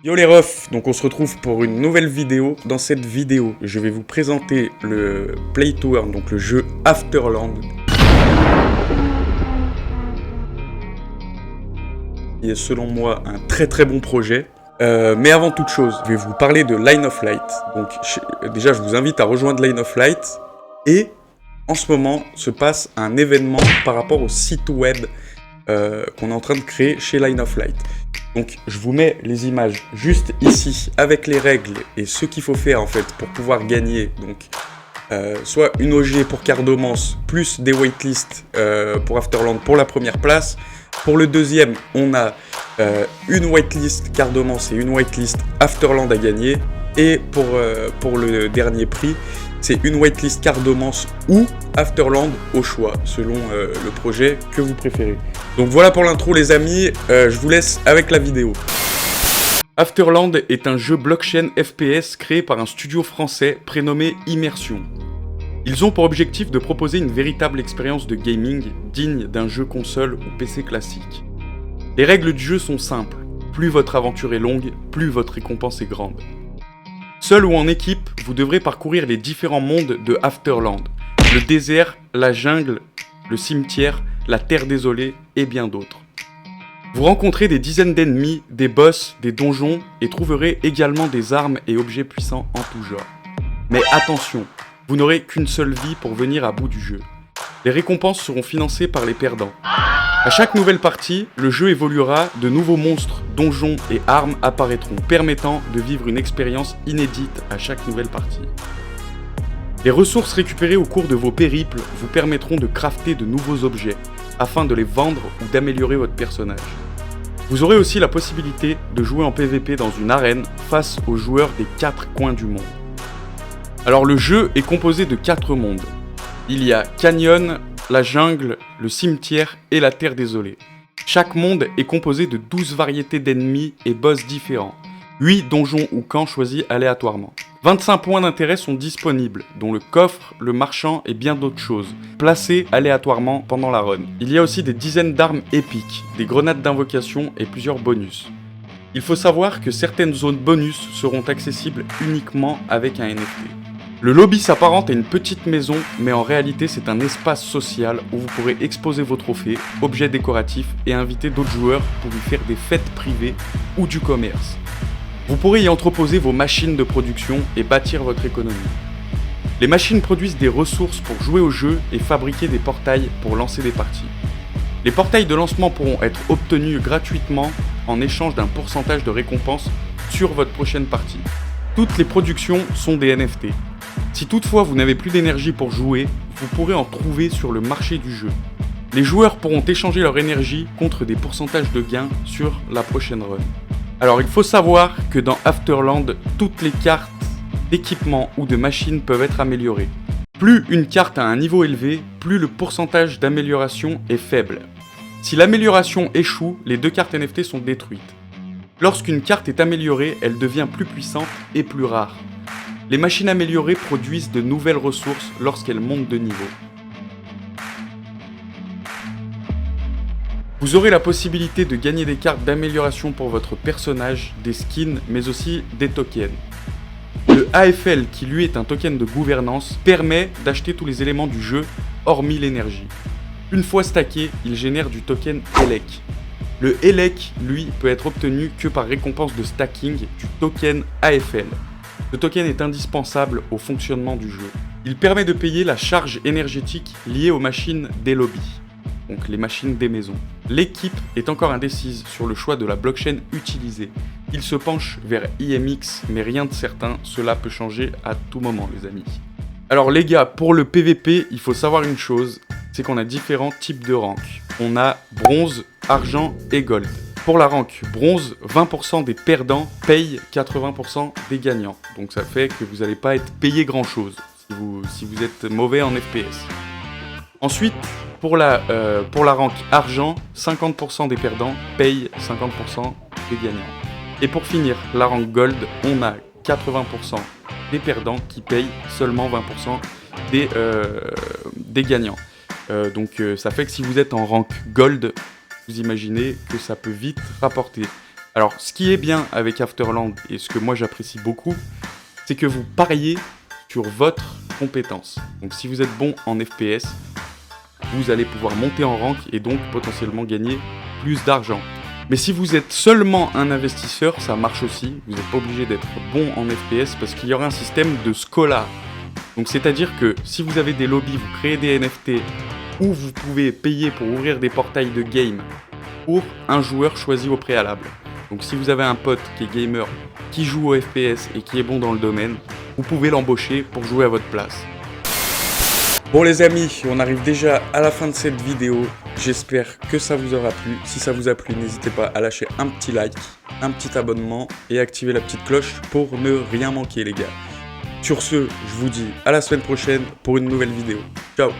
Yo les refs, donc on se retrouve pour une nouvelle vidéo. Dans cette vidéo, je vais vous présenter le Play to Earn, donc le jeu Afterland, qui est selon moi un très bon projet. Mais avant toute chose, je vais vous parler de Line of Light. Donc déjà, je vous invite à rejoindre Line of Light. Et en ce moment se passe un événement par rapport au site web qu'on est en train de créer chez Line of Light. Donc je vous mets les images juste ici avec les règles et ce qu'il faut faire en fait pour pouvoir gagner. Donc soit une OG pour Cardomance plus des waitlists pour Afterland pour la première place. Pour le deuxième, on a une whitelist Cardomance et une whitelist Afterland à gagner. Et pour le dernier prix, c'est une whitelist Cardomance ou Afterland au choix, selon le projet que vous préférez. Donc voilà pour l'intro les amis, je vous laisse avec la vidéo. Afterland est un jeu blockchain FPS créé par un studio français prénommé Immersion. Ils ont pour objectif de proposer une véritable expérience de gaming digne d'un jeu console ou PC classique. Les règles du jeu sont simples, plus votre aventure est longue, plus votre récompense est grande. Seul ou en équipe, vous devrez parcourir les différents mondes de Afterland. Le désert, la jungle, le cimetière, la terre désolée et bien d'autres. Vous rencontrez des dizaines d'ennemis, des boss, des donjons et trouverez également des armes et objets puissants en tout genre. Mais attention, vous n'aurez qu'une seule vie pour venir à bout du jeu. Les récompenses seront financées par les perdants. À chaque nouvelle partie, le jeu évoluera, de nouveaux monstres, donjons et armes apparaîtront, permettant de vivre une expérience inédite à chaque nouvelle partie. Les ressources récupérées au cours de vos périples vous permettront de crafter de nouveaux objets, afin de les vendre ou d'améliorer votre personnage. Vous aurez aussi la possibilité de jouer en PvP dans une arène face aux joueurs des 4 coins du monde. Alors le jeu est composé de 4 mondes. Il y a Canyon, la jungle, le cimetière et la terre désolée. Chaque monde est composé de 12 variétés d'ennemis et boss différents, 8 donjons ou camps choisis aléatoirement. 25 points d'intérêt sont disponibles, dont le coffre, le marchand et bien d'autres choses, placés aléatoirement pendant la run. Il y a aussi des dizaines d'armes épiques, des grenades d'invocation et plusieurs bonus. Il faut savoir que certaines zones bonus seront accessibles uniquement avec un NFT. Le lobby s'apparente à une petite maison, mais en réalité c'est un espace social où vous pourrez exposer vos trophées, objets décoratifs et inviter d'autres joueurs pour y faire des fêtes privées ou du commerce. Vous pourrez y entreposer vos machines de production et bâtir votre économie. Les machines produisent des ressources pour jouer au jeu et fabriquer des portails pour lancer des parties. Les portails de lancement pourront être obtenus gratuitement en échange d'un pourcentage de récompense sur votre prochaine partie. Toutes les productions sont des NFT. Si toutefois vous n'avez plus d'énergie pour jouer, vous pourrez en trouver sur le marché du jeu. Les joueurs pourront échanger leur énergie contre des pourcentages de gains sur la prochaine run. Alors il faut savoir que dans Afterland, toutes les cartes d'équipement ou de machines peuvent être améliorées. Plus une carte a un niveau élevé, plus le pourcentage d'amélioration est faible. Si l'amélioration échoue, les 2 cartes NFT sont détruites. Lorsqu'une carte est améliorée, elle devient plus puissante et plus rare. Les machines améliorées produisent de nouvelles ressources lorsqu'elles montent de niveau. Vous aurez la possibilité de gagner des cartes d'amélioration pour votre personnage, des skins, mais aussi des tokens. Le AFL, qui lui est un token de gouvernance, permet d'acheter tous les éléments du jeu, hormis l'énergie. Une fois stacké, il génère du token ELEC. Le ELEC, lui, peut être obtenu que par récompense de stacking du token AFL. Ce token est indispensable au fonctionnement du jeu. Il permet de payer la charge énergétique liée aux machines des lobbies, donc les machines des maisons. L'équipe est encore indécise sur le choix de la blockchain utilisée. Il se penche vers IMX, mais rien de certain, cela peut changer à tout moment les amis. Alors les gars, pour le PVP, il faut savoir une chose, c'est qu'on a différents types de ranks. On a bronze, argent et gold. Pour la rank bronze, 20% des perdants payent 80% des gagnants. Donc ça fait que vous n'allez pas être payé grand chose si vous êtes mauvais en FPS. Ensuite, pour la rank argent, 50% des perdants payent 50% des gagnants. Et pour finir, la rank gold, on a 80% des perdants qui payent seulement 20% des gagnants. Donc ça fait que si vous êtes en rank gold, vous imaginez que ça peut vite rapporter. Alors, ce qui est bien avec Afterland, et ce que moi j'apprécie beaucoup, c'est que vous pariez sur votre compétence. Donc si vous êtes bon en FPS, vous allez pouvoir monter en rank et donc potentiellement gagner plus d'argent. Mais si vous êtes seulement un investisseur, ça marche aussi. Vous n'êtes pas obligé d'être bon en FPS parce qu'il y aura un système de Scholar. Donc c'est-à-dire que si vous avez des lobbies, vous créez des NFT, ou vous pouvez payer pour ouvrir des portails de game pour un joueur choisi au préalable. Donc si vous avez un pote qui est gamer, qui joue au FPS et qui est bon dans le domaine, vous pouvez l'embaucher pour jouer à votre place. Bon les amis, on arrive déjà à la fin de cette vidéo. J'espère que ça vous aura plu. Si ça vous a plu, n'hésitez pas à lâcher un petit like, un petit abonnement et activer la petite cloche pour ne rien manquer les gars. Sur ce, je vous dis à la semaine prochaine pour une nouvelle vidéo. Ciao!